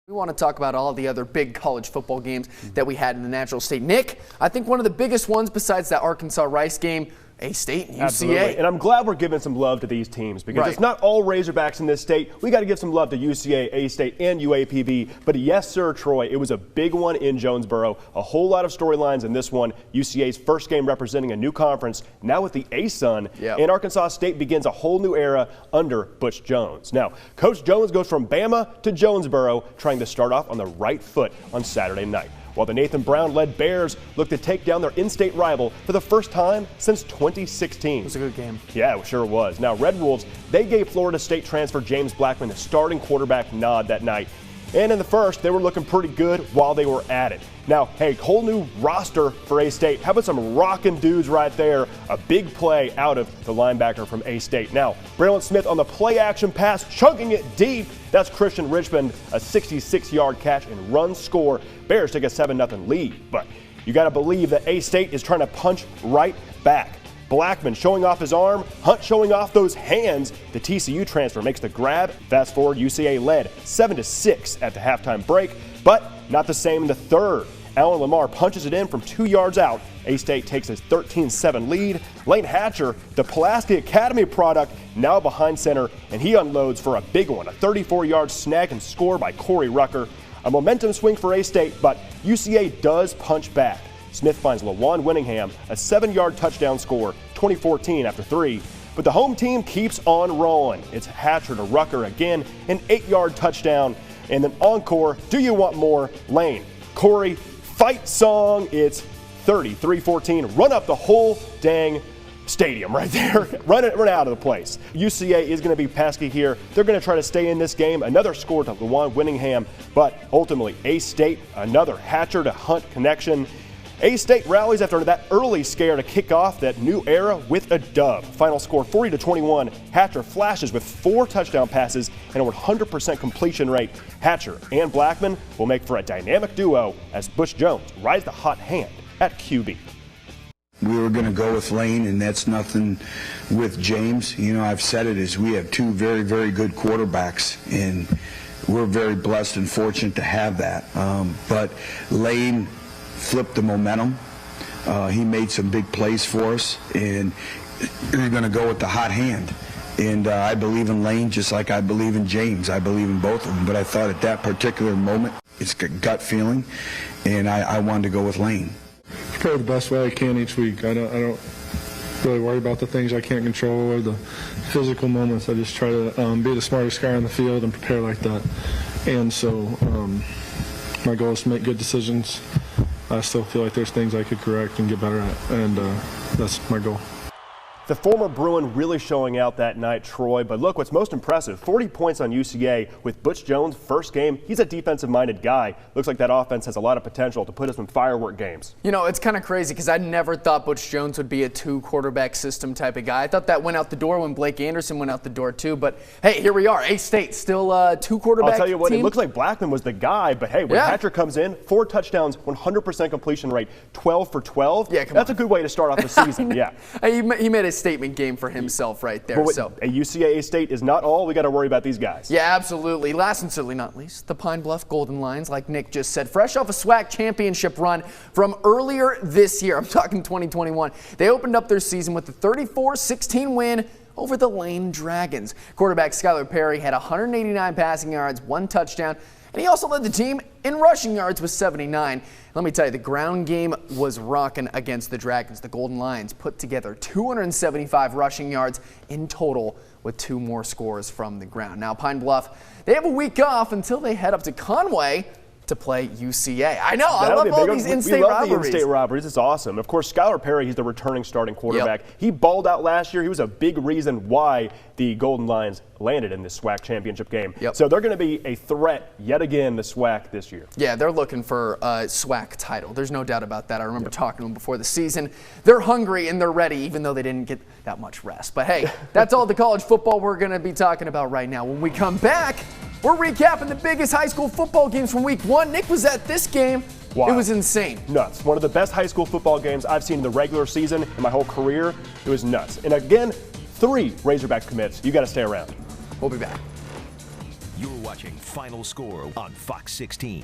We want to talk about all the other big college football games that we had in the Natural State. Nick, I think one of the biggest ones besides that Arkansas-Rice game, A-State and UCA. Absolutely. And I'm glad we're giving some love to these teams because it's not all Razorbacks in this state. We got to give some love to UCA, A-State, and UAPB. But yes, sir, Troy, it was a big one in Jonesboro. A whole lot of storylines in this one. UCA's first game representing a new conference, now with the ASUN. And Arkansas State begins a whole new era under Butch Jones. Now, Coach Jones goes from Bama to Jonesboro, trying to start off on the right foot on Saturday night, while the Nathan Brown-led Bears look to take down their in-state rival for the first time since 2016. It was a good game. Yeah, it sure was. Now, Red Wolves, they gave Florida State transfer James Blackman the starting quarterback nod that night. And in the first, they were looking pretty good while they were at it. Now, hey, whole new roster for A-State. How about some rockin' dudes right there? A big play out of the linebacker from A-State. Now, Braylon Smith on the play-action pass, chunking it deep. That's Christian Richmond, a 66-yard catch and run score. Bears take a 7-0 lead. But you got to believe that A-State is trying to punch right back. Blackman showing off his arm, Hunt showing off those hands. The TCU transfer makes the grab. Fast forward, UCA led 7-6 at the halftime break, but not the same in the third. Alan Lamar punches it in from 2 yards out. A-State takes a 13-7 lead. Lane Hatcher, the Pulaski Academy product, now behind center, and he unloads for a big one, a 34-yard snag and score by Corey Rucker. A momentum swing for A-State, but UCA does punch back. Smith finds Lawan Winningham, a 7-yard touchdown score, 2014 after 3. But the home team keeps on rolling. It's Hatcher to Rucker again, an 8-yard touchdown. And then encore, do you want more? Lane, Corey, fight song. It's 33-14. Run up the whole dang stadium right there. Run out of the place. UCA is going to be pesky here. They're going to try to stay in this game. Another score to Lawan Winningham, but ultimately A-State, another Hatcher to Hunt connection. A-State rallies after that early scare to kick off that new era with a dub. Final score 40-21. Hatcher flashes with 4 touchdown passes and a 100% completion rate. Hatcher and Blackman will make for a dynamic duo as Butch Jones rides the hot hand at QB. We were going to go with Lane, and that's nothing with James. You know, I've said it, is we have 2 very, very good quarterbacks, and we're very blessed and fortunate to have that. But Lane flipped the momentum. He made some big plays for us, and we're going to go with the hot hand. And I believe in Lane just like I believe in James. I believe in both of them. But I thought at that particular moment, it's a gut feeling, and I wanted to go with Lane. Prepare the best way I can each week. I don't really worry about the things I can't control or the physical moments. I just try to be the smartest guy on the field and prepare like that. And so my goal is to make good decisions. I still feel like there's things I could correct and get better at, and that's my goal. The former Bruin really showing out that night, Troy. But look, what's most impressive, 40 points on UCA with Butch Jones' first game. He's a defensive-minded guy. Looks like that offense has a lot of potential to put us in firework games. You know, it's kind of crazy because I never thought Butch Jones would be a 2-quarterback system type of guy. I thought that went out the door when Blake Anderson went out the door too. But hey, here we are. A-State still 2-quarterback I'll tell you what, team. It looks like Blackman was the guy. But hey, when Patrick comes in, 4 touchdowns, 100% completion rate, 12 for 12. Yeah, That's a good way to start off the season. Yeah. He made a statement game for himself right there. But a UCA A-State is not all we got to worry about these guys. Yeah, absolutely. Last and certainly not least, the Pine Bluff Golden Lions, like Nick just said, fresh off a SWAC championship run from earlier this year. I'm talking 2021. They opened up their season with a 34-16 win over the Lane Dragons. Quarterback Skylar Perry had 189 passing yards, 1 touchdown, and he also led the team in rushing yards with 79. Let me tell you, the ground game was rocking against the Dragons. The Golden Lions put together 275 rushing yards in total with 2 more scores from the ground. Now, Pine Bluff, they have a week off until they head up to Conway to play UCA. I know, I love all these in-state rivalries. We love the in-state rivalries. It's awesome. Of course, Skylar Perry, he's the returning starting quarterback. He balled out last year. He was a big reason why the Golden Lions landed in this SWAC championship game. So they're going to be a threat yet again, the SWAC this year. Yeah, they're looking for a SWAC title. There's no doubt about that. I remember talking to them before the season. They're hungry and they're ready, even though they didn't get that much rest. But hey, that's all the college football we're going to be talking about right now. When we come back, we're recapping the biggest high school football games from week 1. Nick was at this game. Wow. It was insane. Nuts. One of the best high school football games I've seen in the regular season in my whole career. It was nuts. And again, 3 Razorback commits. You got to stay around. We'll be back. You're watching watching Final Score on Fox 16.